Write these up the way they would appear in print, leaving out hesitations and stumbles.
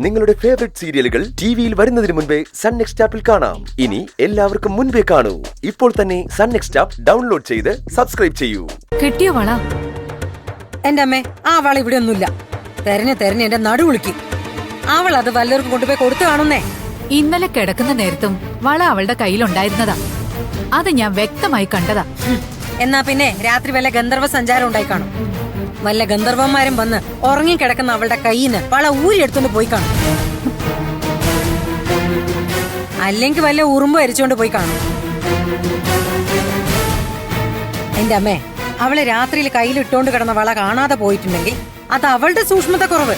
നിങ്ങളുടെ ഫേവറേറ്റ് സീരിയലുകൾ ടിവിയിൽ വരുന്നതിന് മുൻപേ സൺ നെക്സ്റ്റ് ആപ്പിൽ കാണാം. ഇനി എല്ലാവർക്കും മുൻപേ കാണൂ. ഇപ്പോൾ തന്നെ സൺ നെക്സ്റ്റ് ആപ്പ് ഡൗൺലോഡ് ചെയ്ത് സബ്സ്ക്രൈബ് ചെയ്യൂ. കിട്ടിയ വള എന്റെ അമ്മേ, ആ വള ഇവിടെ ഒന്നുമില്ല. തെരഞ്ഞ് എന്റെ നടു വിളിക്കും. അവൾ അത് വല്ലവർക്കും കൊണ്ടുപോയി കൊടുത്തു കാണുന്നേ. ഇന്നലെ കിടക്കുന്ന നേരത്തും വള അവളുടെ കയ്യിലുണ്ടായിരുന്നതാ. അത് ഞാൻ വ്യക്തമായി കണ്ടതാ. എന്നാ പിന്നെ രാത്രി വല്ല ഗന്ധർവ സഞ്ചാരം ഉണ്ടായി കാണും. വല്ല ഗന്ധർവന്മാരും വന്ന് ഉറങ്ങിക്കിടക്കുന്ന അവളുടെ കയ്യിന്ന് വള ഊരിയെടുത്തോണ്ട് പോയി കാണും. അല്ലെങ്കിൽ വല്ല ഉറുമ്പ് അരിച്ചോണ്ട് പോയി കാണും. എന്റെ അമ്മേ, അവള് രാത്രിയിൽ കയ്യിലിട്ടോണ്ട് കിടന്ന വള കാണാതെ പോയിട്ടുണ്ടെങ്കിൽ അത് അവളുടെ സൂക്ഷ്മത കുറവ്.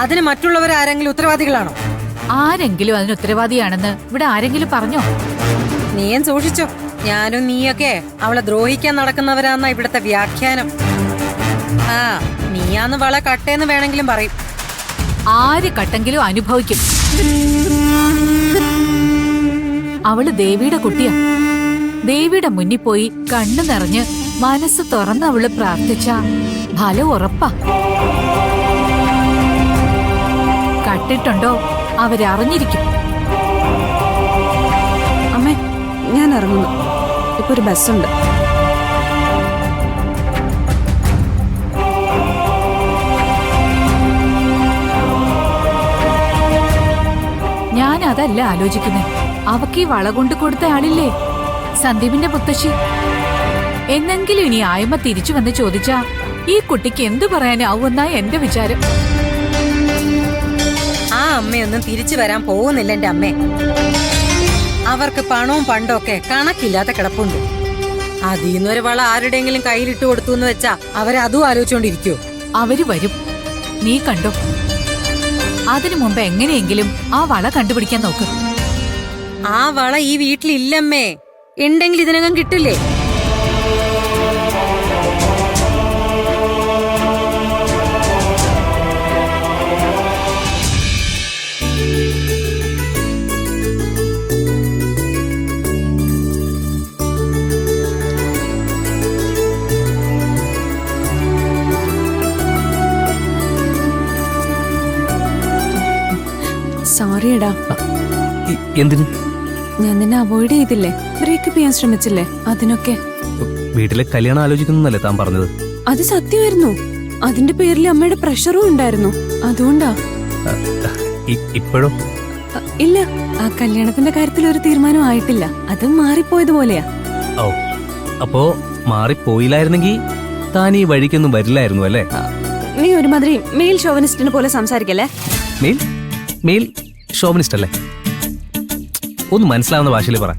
അതിന് മറ്റുള്ളവർ ആരെങ്കിലും ഉത്തരവാദികളാണോ? ആരെങ്കിലും അതിന് ഉത്തരവാദിയാണെന്ന് ഇവിടെ ആരെങ്കിലും പറഞ്ഞോ? നീയും സൂക്ഷിച്ചോ. ഞാനും നീയൊക്കെ അവളെ ദ്രോഹിക്കാൻ നടക്കുന്നവരാന്ന ഇവിടുത്തെ വ്യാഖ്യാനം. ആ, നീയാന്ന് വള കട്ടേന്ന് വേണമെങ്കിലും പറയും. ആര് കട്ടെങ്കിലും അനുഭവിക്കും. അവള് ദേവിയുടെ കുട്ടിയാ. ദേവിയുടെ മുന്നിൽ പോയി കണ്ണു നിറഞ്ഞ് മനസ്സ് തുറന്ന് അവള് പ്രാർത്ഥിച്ച ഫലം ഉറപ്പാ. കട്ടിട്ടുണ്ടോ അവരറിഞ്ഞിരിക്കും. അമ്മേ, ഞാൻ ഇറങ്ങുന്നു. ഇപ്പൊ ഒരു ബസ്സുണ്ട്. ഞാൻ അതല്ല ആലോചിക്കുന്നേ. അവക്ക് ഈ വള കൊണ്ട് കൊടുത്ത ആളില്ലേ, സന്ദീപിന്റെ മുത്തശ്ശി. എന്നെങ്കിലും ഇനി ആയമ്മ തിരിച്ചു വന്ന് ചോദിച്ചാ ഈ കുട്ടിക്ക് എന്തു പറയാനാവുമെന്നാ എന്റെ വിചാരം. ആ അമ്മയൊന്നും തിരിച്ചു വരാൻ പോകുന്നില്ല എന്റെ അമ്മേ. അവർക്ക് പണവും പണ്ടവും ഒക്കെ കണക്കില്ലാത്ത കിടപ്പുണ്ട്. അതീന്നൊരു വള ആരുടെയെങ്കിലും കയ്യിലിട്ട് കൊടുത്തു എന്ന് വെച്ചാ അവരതും ആലോചിച്ചോണ്ടിരിക്കുവോ? അവര് വരും, നീ കണ്ടോ. അതിനു മുമ്പ് എങ്ങനെയെങ്കിലും ആ വള കണ്ടുപിടിക്കാൻ നോക്ക്. ആ വള ഈ വീട്ടിലില്ലമ്മേ. ഉണ്ടെങ്കിൽ ഇതിനകം കിട്ടില്ലേ? സോറിയടാ. എന്തിന്? ഞാൻ നിന്നെ അവോയ്ഡ് ചെയ്തില്ലേ, ബ്രേക്കപ്പ് ചെയ്യാൻ ശ്രമിച്ചില്ലേ, അതിനൊക്കെ. വീട്ടിലെ കല്യാണം ആലോചിക്കുന്നല്ലേ താൻ പറഞ്ഞത്? അത് സത്യമായിരുന്നു. അതിന്റെ പേരിൽ അമ്മയുടെ പ്രഷറും ഉണ്ടായിരുന്നു. അതുകൊണ്ടാ. ഇപ്പോഴോ? ഇല്ല, ആ കല്യാണത്തിന്റെ കാര്യത്തിൽ ഒരു തീരുമാനം ആയിട്ടില്ല. അത് മാറിപ്പോയതുപോലെയാ. ഓ, അപ്പോ മാറിപ്പോയില്ലായിരുന്നെങ്കിൽ താൻ ഈ വഴിക്കൊന്നും വരില്ലായിരുന്നു അല്ലേ? നീ ഒരുമാതിരി മെയിൽ ഷോവനിസ്റ്റിനെ പോലെ സംസാരിക്കല്ലേ. മെയിൽ ഷോവനിസ്റ്റ് അല്ലേ? ഒന്ന് മനസ്സിലാവുന്ന ഭാഷയിൽ പറ.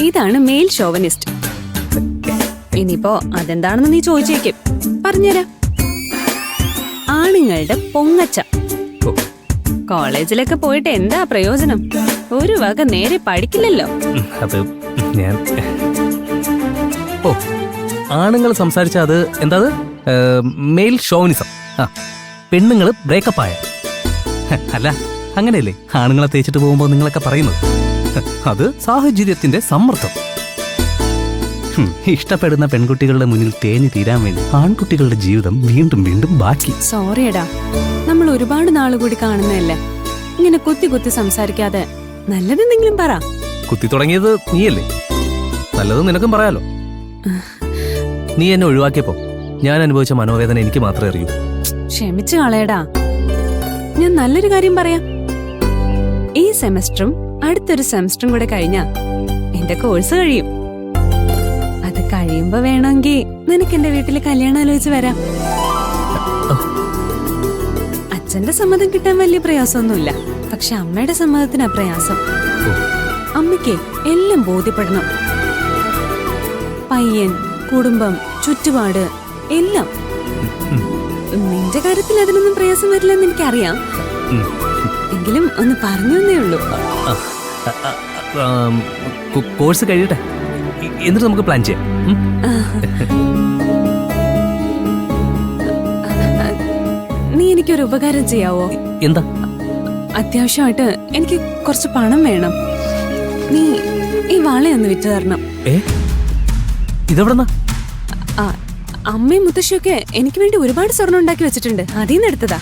ഇതാണ് മെയിൽ ഷോവനിസ്റ്റ്. ഇനിയിപ്പോ അതെന്താണെന്ന് നീ ചോദിച്ചേക്കും. പറഞ്ഞുതരാം. ആണുങ്ങളുടെ പൊങ്ങച്ച. കോളേജിലൊക്കെ പോയിട്ട് എന്താ പ്രയോജനം? ഒരു വക നേരെ പഠിക്കില്ലല്ലോ. അത് ഞാൻ ആണുങ്ങൾ സംസാരിച്ച അത് എന്താ? Mail chauvinism. പെണ്ണുങ്ങള് ബ്രേക്കപ്പ് ആയ. അല്ല, അങ്ങനെയല്ലേ ആണുങ്ങളെ തേച്ചിട്ട് പോകുമ്പോ നിങ്ങളൊക്കെ പറയുന്നത്? അത് സാഹചര്യത്തിന്റെ സമ്മർദ്ദം. ഇഷ്ടപ്പെടുന്ന പെൺകുട്ടികളുടെ മുന്നിൽ തേഞ്ഞു തീരാൻ വേണ്ടി ആൺകുട്ടികളുടെ ജീവിതം വീണ്ടും വീണ്ടും ബാക്കി. സോറിയടാ, നമ്മൾ ഒരുപാട് നാളുകൂടി കാണുന്നതല്ലേ. ഇങ്ങനെ കുത്തി കുത്തി സംസാരിക്കാതെ നല്ലതെന്തെങ്കിലും പറ. കുത്തി തുടങ്ങിയത് നീയല്ലേ, നല്ലത് നിനക്കും പറയാലോ. നീ എന്നെ ഒഴിവാക്കിയപ്പോ ഞാൻ അനുഭവിച്ച മനോവേദന എനിക്ക് മാത്രമേ അറിയൂ. ക്ഷമിച്ചു കളയടാ. ഞാൻ നല്ലൊരു കാര്യം പറയാം. ഈ സെമസ്റ്ററും അടുത്തൊരു സെമസ്റ്ററും കൂടെ കഴിഞ്ഞാ എന്റെ കോഴ്സ് കഴിയും. അത് കഴിയുമ്പോ വേണമെങ്കിൽ നിനക്ക് എന്റെ വീട്ടില് കല്യാണം ആലോചിച്ച് വരാം. അച്ഛന്റെ സമ്മതം കിട്ടാൻ വലിയ പ്രയാസമൊന്നുമില്ല. പക്ഷെ അമ്മയുടെ സമ്മതത്തിനാ പ്രയാസം. അമ്മയ്ക്ക് എല്ലാം ബോധ്യപ്പെടണം. പയ്യൻ, കുടുംബം, ചുറ്റുപാട് എല്ലാം. നിന്റെ കാര്യത്തിൽ അതിനൊന്നും പ്രയാസം വരില്ലെന്ന് എനിക്കറിയാം. എങ്കിലും ഒന്ന് പറഞ്ഞേ ഉള്ളൂ. കോഴ്സ് കഴിയട്ടെ, എന്നിട്ട് നമുക്ക് പ്ലാൻ ചെയ്യാം. നീ എനിക്കൊരു ഉപകാരം ചെയ്യാവോ? എന്താ? അത്യാവശ്യമായിട്ട് എനിക്ക് കുറച്ച് പണം വേണം. നീ ഈ വാളയൊന്ന് വിറ്റ് തരണം. ഇതെവിടെന്നാ? അമ്മയും മുത്തശ്ശിയൊക്കെ എനിക്ക് വേണ്ടി ഒരുപാട് സ്വർണ്ണം ഉണ്ടാക്കി വെച്ചിട്ടുണ്ട്. അതിൽ നിന്ന് എടുത്തതാ.